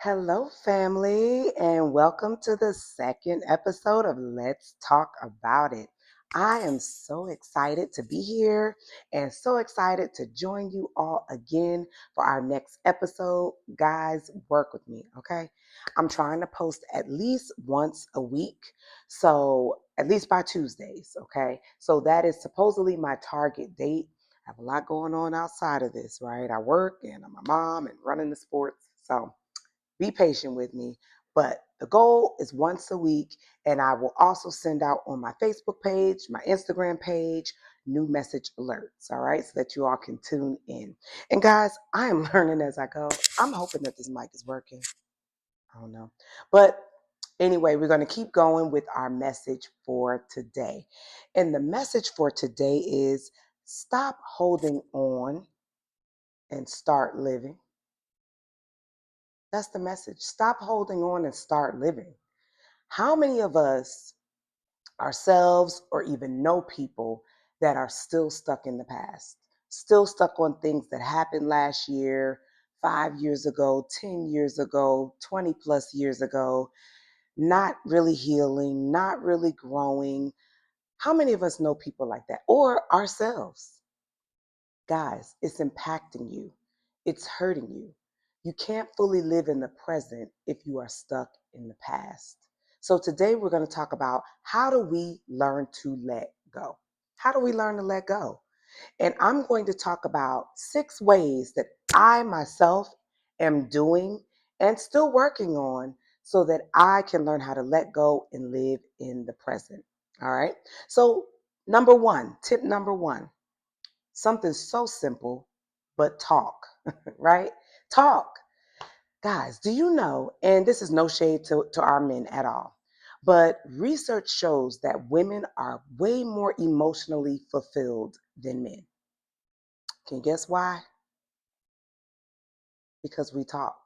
Hello, family, and welcome to the second episode of Let's Talk About It. I am so excited to be here and so excited to join you all again for our next episode. Guys, work with me, okay? I'm trying to post at least once a week, so at least by Tuesdays, okay? So that is supposedly my target date. I have a lot going on outside of this, right? I work and I'm a mom and running the sports, so be patient with me. But the goal is once a week, and I will also send out on my Facebook page, my Instagram page, new message alerts, all right, so that you all can tune in. And guys, I am learning as I go. I'm hoping that this mic is working. I don't know. But anyway, we're going to keep going with our message for today. And the message for today is stop holding on and start living. That's the message. Stop holding on and start living. How many of us, ourselves, or even know people that are still stuck in the past, still stuck on things that happened last year, 5 years ago, 10 years ago, 20 plus years ago, not really healing, not really growing? How many of us know people like that, or ourselves? Guys, it's impacting you. It's hurting you. You can't fully live in the present if you are stuck in the past. So today we're going to talk about how do we learn to let go? How do we learn to let go? And I'm going to talk about 6 ways that I myself am doing and still working on so that I can learn how to let go and live in the present. All right. So, number one, tip number one, something so simple, but talk, right? Talk. Guys, do you know, and this is no shade to our men at all, but research shows that women are way more emotionally fulfilled than men. Can you guess why? Because we talk.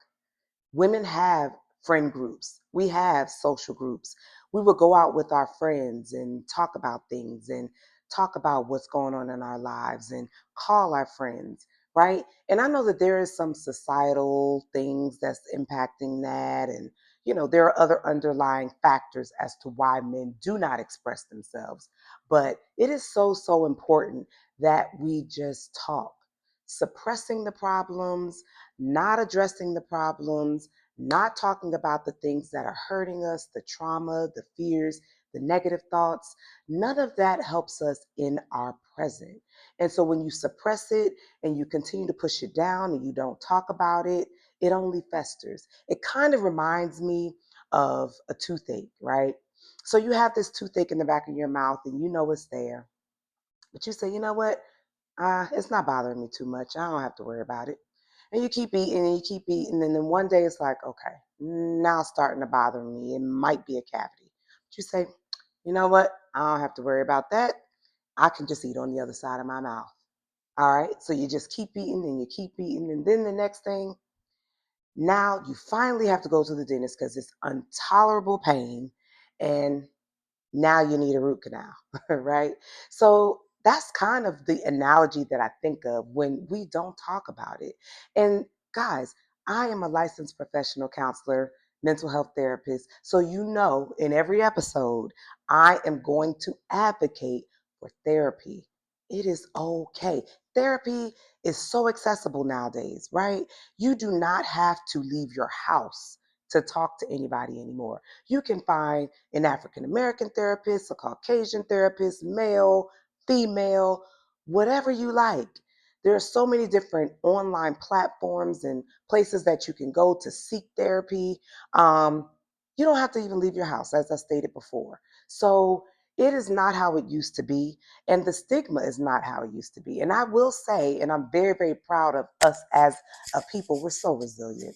Women have friend groups. We have social groups. We will go out with our friends and talk about things and talk about what's going on in our lives and call our friends, right? And I know that there is some societal things that's impacting that. And, there are other underlying factors as to why men do not express themselves. But it is so, so important that we just talk. Suppressing the problems, not addressing the problems, not talking about the things that are hurting us, the trauma, the fears, the negative thoughts. None of that helps us in our present. And so when you suppress it and you continue to push it down and you don't talk about it, it only festers. It kind of reminds me of a toothache, right? So you have this toothache in the back of your mouth and you know it's there, but you say, you know what? It's not bothering me too much. I don't have to worry about it. And you keep eating and you keep eating. And then one day it's like, okay, now it's starting to bother me. It might be a cavity. But you say, you know what? I don't have to worry about that. I can just eat on the other side of my mouth. All right. So you just keep eating and you keep eating. And then the next thing, now you finally have to go to the dentist because it's intolerable pain. And now you need a root canal, right? So that's kind of the analogy that I think of when we don't talk about it. And guys, I am a licensed professional counselor, mental health therapist. So, in every episode, I am going to advocate for therapy. It is okay. Therapy is so accessible nowadays, right? You do not have to leave your house to talk to anybody anymore. You can find an African American therapist, a Caucasian therapist, male, female, whatever you like. There are so many different online platforms and places that you can go to seek therapy. Um, you don't have to even leave your house, as I stated before. So it is not how it used to be, and the stigma is not how it used to be. And I will say, and I'm very, very proud of us as a people, we're so resilient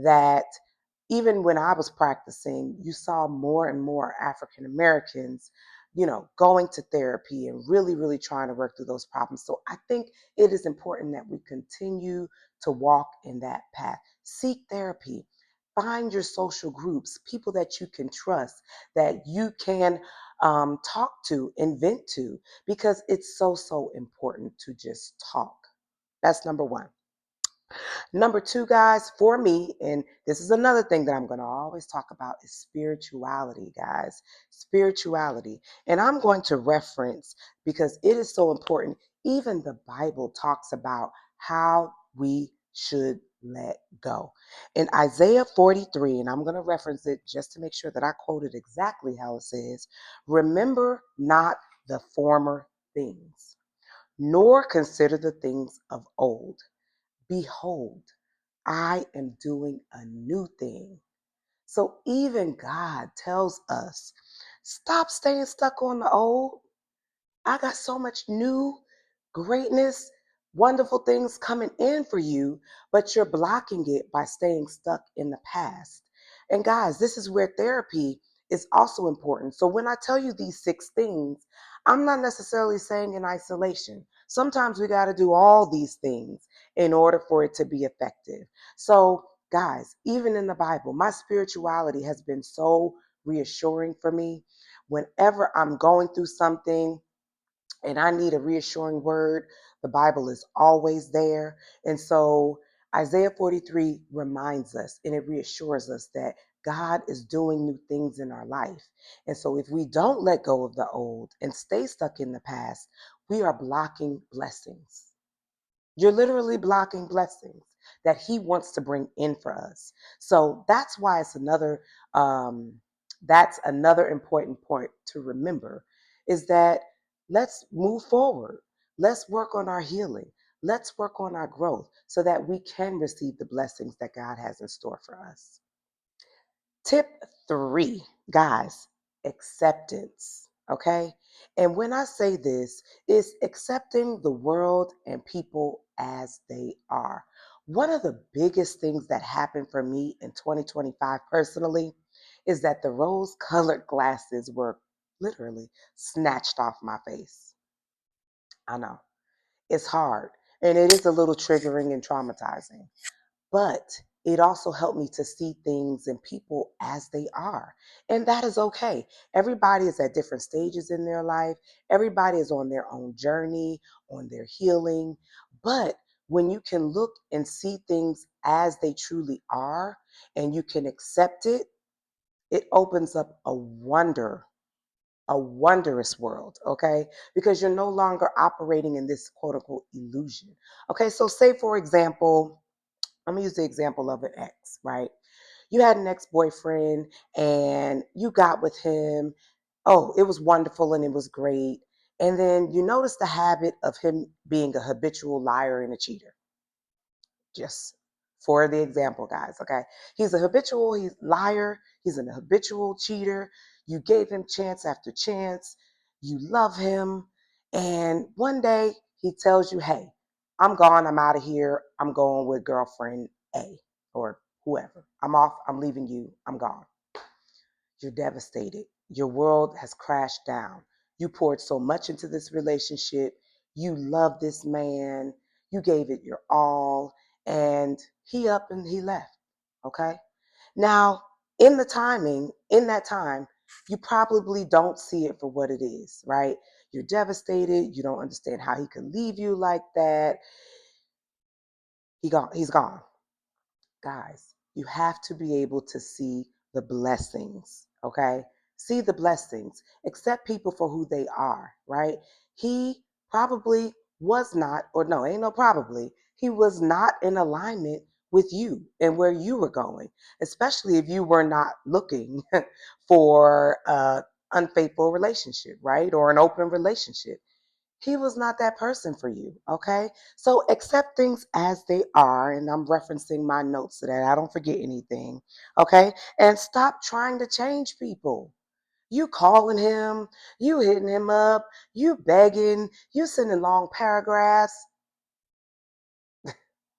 that even when I was practicing, you saw more and more African Americans, going to therapy and really, really trying to work through those problems. So I think it is important that we continue to walk in that path. Seek therapy. Find your social groups, people that you can trust, that you can talk to and vent to, because it's so, so important to just talk. That's number one. Number two, guys, for me, and this is another thing that I'm going to always talk about, is spirituality, guys. Spirituality. And I'm going to reference, because it is so important. Even the Bible talks about how we should let go. In Isaiah 43, and I'm going to reference it just to make sure that I quote it exactly how it says, remember not the former things, nor consider the things of old. Behold, I am doing a new thing. So even God tells us, stop staying stuck on the old. I got so much new greatness, wonderful things coming in for you, but you're blocking it by staying stuck in the past. And guys, this is where therapy is also important. So when I tell you these six things, I'm not necessarily saying in isolation. Sometimes we got to do all these things in order for it to be effective. So, guys, even in the Bible, my spirituality has been so reassuring for me. Whenever I'm going through something, and I need a reassuring word, the Bible is always there. And so Isaiah 43 reminds us and it reassures us that God is doing new things in our life. And so if we don't let go of the old and stay stuck in the past, we are blocking blessings. You're literally blocking blessings that he wants to bring in for us. So that's why um, that's another important point to remember is that let's move forward. Let's work on our healing. Let's work on our growth so that we can receive the blessings that God has in store for us. Tip three, guys, acceptance. Okay. And when I say this, it's accepting the world and people as they are. One of the biggest things that happened for me in 2025 personally is that the rose colored glasses were literally snatched off my face. I know it's hard and it is a little triggering and traumatizing, but it also helped me to see things and people as they are. And that is okay. Everybody is at different stages in their life, everybody is on their own journey, on their healing. But when you can look and see things as they truly are and you can accept it, it opens up a wondrous world, okay? Because you're no longer operating in this quote unquote illusion. Okay, so say for example, I'm gonna use the example of an ex, right? You had an ex boyfriend and you got with him. Oh, it was wonderful and it was great. And then you notice the habit of him being a habitual liar and a cheater. Just for the example, guys, okay? He's liar, he's an habitual cheater. You gave him chance after chance. You love him. And one day he tells you, hey, I'm gone, I'm out of here. I'm going with girlfriend A or whoever. I'm off, I'm leaving you, I'm gone. You're devastated. Your world has crashed down. You poured so much into this relationship. You love this man. You gave it your all. And he up and he left. Okay. Now, in that time, you probably don't see it for what it is, right? You're devastated. You don't understand how he could leave you like that. He's gone. Guys, you have to be able to see the blessings, okay? See the blessings. Accept people for who they are, right? He probably was not, or no, ain't no probably, he was not in alignment with you and where you were going, especially if you were not looking for an unfaithful relationship, right? Or an open relationship. He was not that person for you. Okay. So accept things as they are. And I'm referencing my notes so that I don't forget anything. Okay. And stop trying to change people. You calling him, you hitting him up, you begging, you sending long paragraphs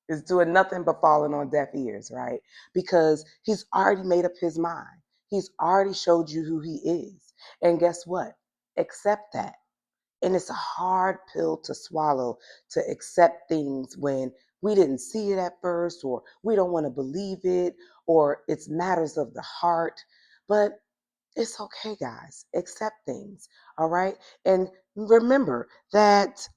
is doing nothing but falling on deaf ears, right? Because he's already made up his mind. He's already showed you who he is. And guess what? Accept that. And it's a hard pill to swallow to accept things when we didn't see it at first, or we don't want to believe it, or it's matters of the heart. But it's okay, guys. Accept things. All right. And remember that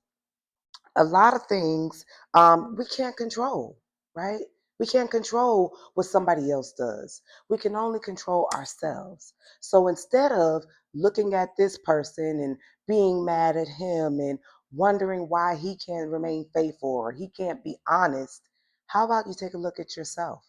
a lot of things we can't control. right? We can't control what somebody else does. We can only control ourselves. So instead of looking at this person and being mad at him and wondering why he can't remain faithful or he can't be honest, how about you take a look at yourself?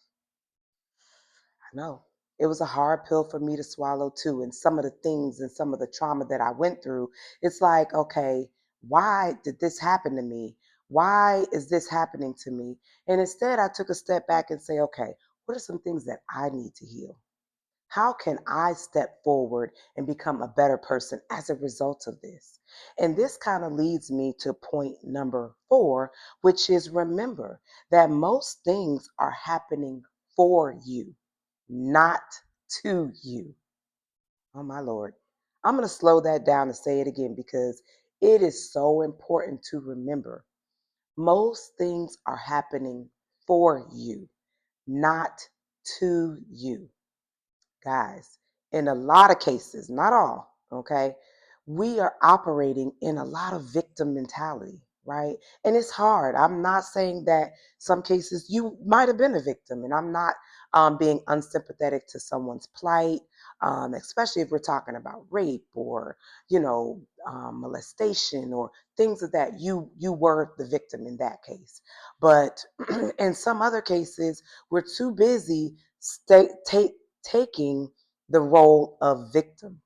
I know it was a hard pill for me to swallow too. And some of the things and some of the trauma that I went through, it's like, okay, why did this happen to me? Why is this happening to me? And instead, I took a step back and say, okay, what are some things that I need to heal? How can I step forward and become a better person as a result of this? And this kind of leads me to point number 4, which is remember that most things are happening for you, not to you. Oh, my Lord. I'm going to slow that down and say it again because it is so important to remember. Most things are happening for you, not to you. Guys, in a lot of cases, not all, okay, we are operating in a lot of victim mentality, right? And it's hard. I'm not saying that some cases you might have been a victim, and I'm not being unsympathetic to someone's plight, especially if we're talking about rape or, molestation or things of that. You were the victim in that case, but in some other cases, we're too busy taking the role of victim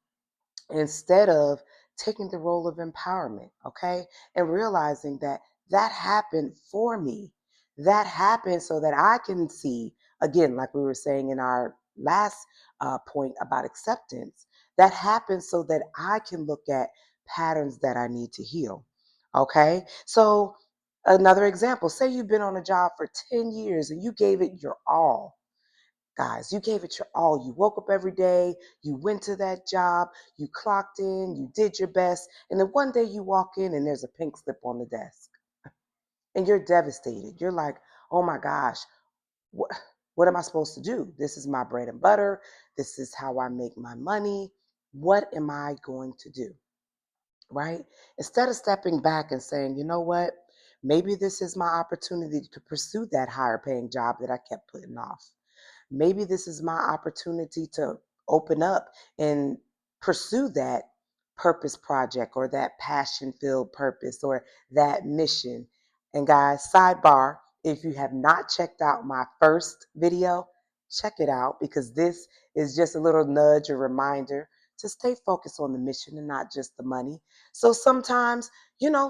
instead of taking the role of empowerment, okay? And realizing that that happened for me. That happened so that I can see, again, like we were saying in our last point about acceptance, that happened so that I can look at patterns that I need to heal, okay? So, another example, say you've been on a job for 10 years and you gave it your all. Guys, you gave it your all. You woke up every day, you went to that job, you clocked in, you did your best, and then one day you walk in and there's a pink slip on the desk. And you're devastated. You're like, oh my gosh, what, what am I supposed to do? This is my bread and butter. This is how I make my money. What am I going to do? Right? Instead of stepping back and saying, you know what? Maybe this is my opportunity to pursue that higher paying job that I kept putting off. Maybe this is my opportunity to open up and pursue that purpose project or that passion filled purpose or that mission. And guys, sidebar, if you have not checked out my first video, check it out because this is just a little nudge or reminder to stay focused on the mission and not just the money. So sometimes,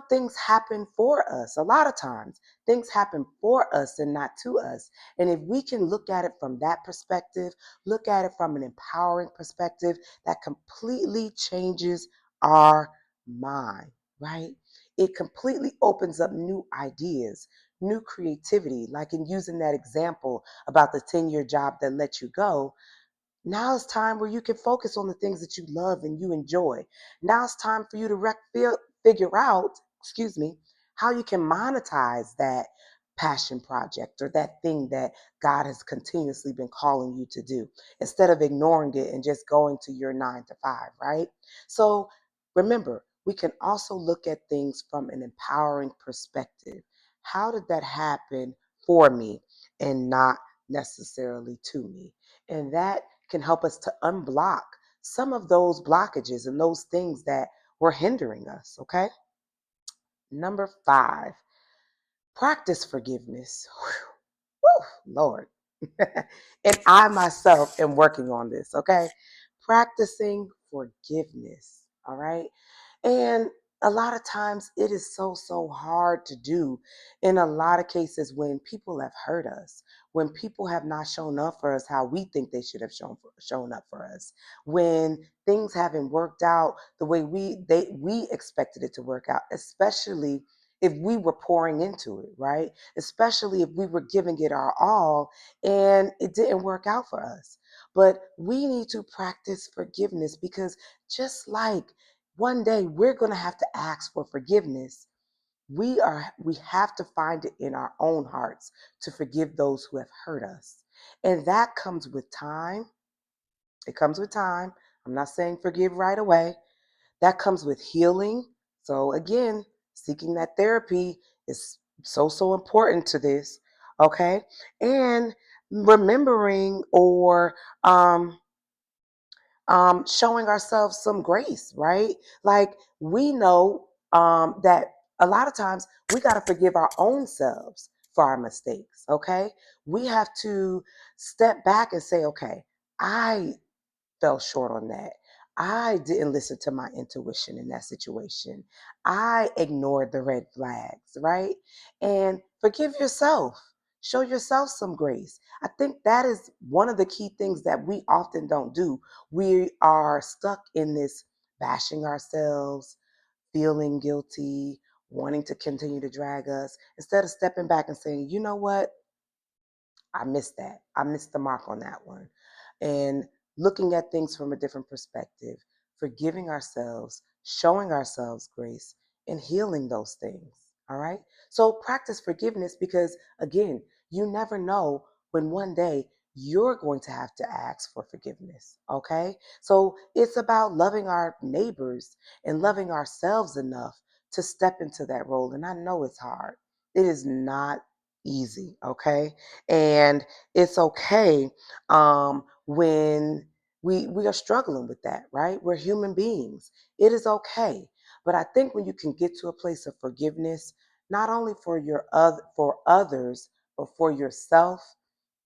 things happen for us. A lot of times, things happen for us and not to us. And if we can look at it from that perspective, look at it from an empowering perspective, that completely changes our mind, right? It completely opens up new ideas, new creativity. Like in using that example about the 10-year job that let you go, now it's time where you can focus on the things that you love and you enjoy. Now it's time for you to figure out, how you can monetize that passion project or that thing that God has continuously been calling you to do instead of ignoring it and just going to your 9 to 5, right? So remember, we can also look at things from an empowering perspective. How did that happen for me and not necessarily to me? And that can help us to unblock some of those blockages and those things that were hindering us, okay? Number 5, practice forgiveness. Whew, Lord. And I myself am working on this, okay? Practicing forgiveness, all right? And a lot of times it is so hard to do in a lot of cases when people have hurt us, when people have not shown up for us how we think they should have shown up for us, when things haven't worked out the way we expected it to work out, especially if we were pouring into it, right? Especially if we were giving it our all and it didn't work out for us. But we need to practice forgiveness because just like one day we're going to have to ask for forgiveness. We have to find it in our own hearts to forgive those who have hurt us. And that comes with time. It comes with time. I'm not saying forgive right away. That comes with healing. So again, seeking that therapy is so important to this. Okay. And remembering or um, showing ourselves some grace, right? Like we know that a lot of times we got to forgive our own selves for our mistakes. Okay. We have to step back and say, okay, I fell short on that. I didn't listen to my intuition in that situation. I ignored the red flags, right? And forgive yourself. Show yourself some grace. I think that is one of the key things that we often don't do. We are stuck in this bashing ourselves, feeling guilty, wanting to continue to drag us, instead of stepping back and saying, you know what? I missed that. I missed the mark on that one. And looking at things from a different perspective, forgiving ourselves, showing ourselves grace, and healing those things. All right. So practice forgiveness because, again, you never know when one day you're going to have to ask for forgiveness. Okay. So it's about loving our neighbors and loving ourselves enough to step into that role. And I know it's hard, it is not easy. Okay. And it's okay when we are struggling with that, right? We're human beings. It is okay. But I think when you can get to a place of forgiveness, not only for for others, but for yourself,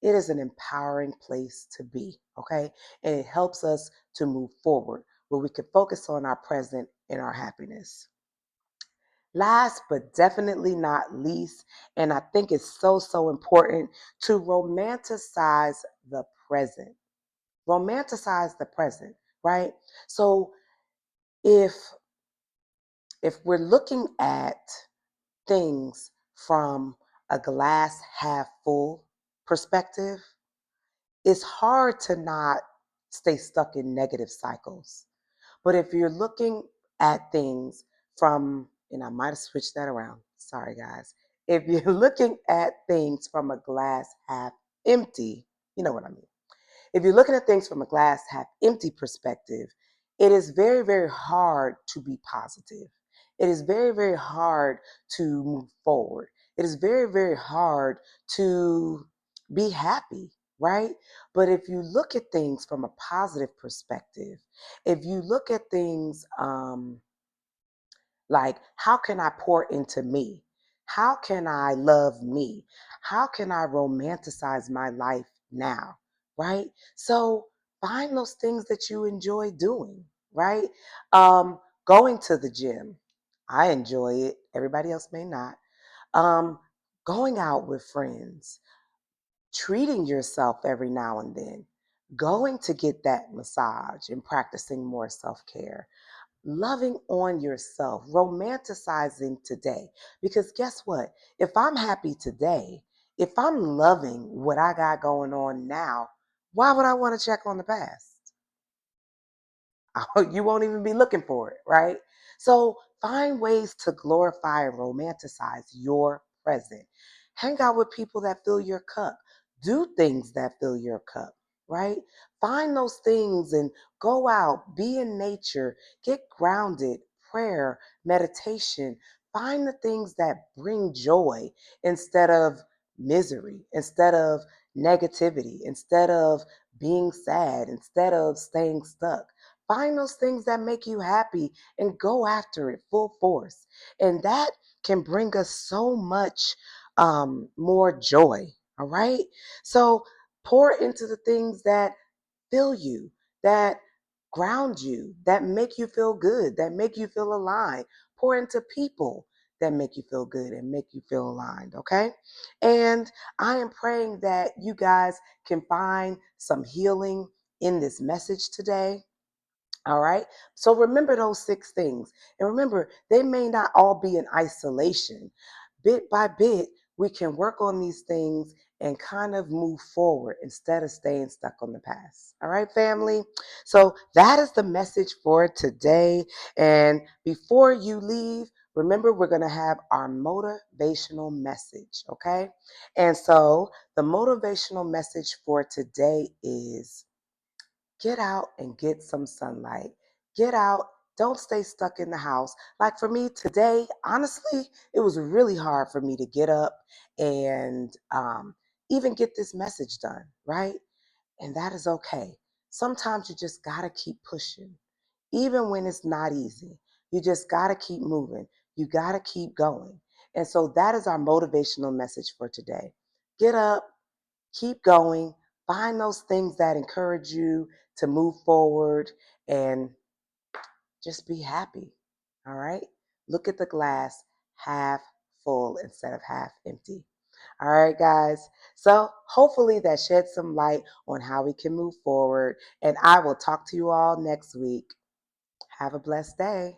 it is an empowering place to be. Okay. And it helps us to move forward where we can focus on our present and our happiness. Last but definitely not least, and I think it's so important to romanticize the present. Romanticize the present, right? So if we're looking at things from a glass half full perspective, it's hard to not stay stuck in negative cycles. But if you're looking at things from, and I might have switched that around, sorry guys. If you're looking at things from a glass half empty, you know what I mean. If you're looking at things from a glass half empty perspective, it is very hard to be positive. It is very hard to move forward. It is very hard to be happy, right? But if you look at things from a positive perspective, if you look at things like, how can I pour into me? How can I love me? How can I romanticize my life now? Right? So find those things that you enjoy doing, right? Going to the gym. I enjoy it. Everybody else may not. Um, Going out with friends, treating yourself every now and then, going to get that massage and practicing more self care, loving on yourself, romanticizing today. Because guess what? If I'm happy today, if I'm loving what I got going on now, why would I want to check on the past? You won't even be looking for it, right? So find ways to glorify and romanticize your present. Hang out with people that fill your cup. Do things that fill your cup, right? Find those things and go out, be in nature, get grounded, prayer, meditation. Find the things that bring joy instead of misery, instead of negativity, instead of being sad, instead of staying stuck. Find those things that make you happy and go after it full force. And that can bring us so much more joy. All right. So pour into the things that fill you, that ground you, that make you feel good, that make you feel aligned. Pour into people that make you feel good and make you feel aligned. Okay. And I am praying that you guys can find some healing in this message today. All right. So remember those six things. And remember, they may not all be in isolation. Bit by bit, we can work on these things and kind of move forward instead of staying stuck on the past. All right, family. So that is the message for today. And before you leave, remember, we're going to have our motivational message. Okay. And so the motivational message for today is: get out and get some sunlight. Get out. Don't stay stuck in the house. Like for me today, honestly, it was really hard for me to get up and even get this message done, right? And that is okay. Sometimes you just got to keep pushing, even when it's not easy. You just got to keep moving. You got to keep going. And so that is our motivational message for today. Get up, keep going, find those things that encourage you to move forward and just be happy. All right? Look at the glass half full instead of half empty. All right, guys. So hopefully that sheds some light on how we can move forward. And I will talk to you all next week. Have a blessed day.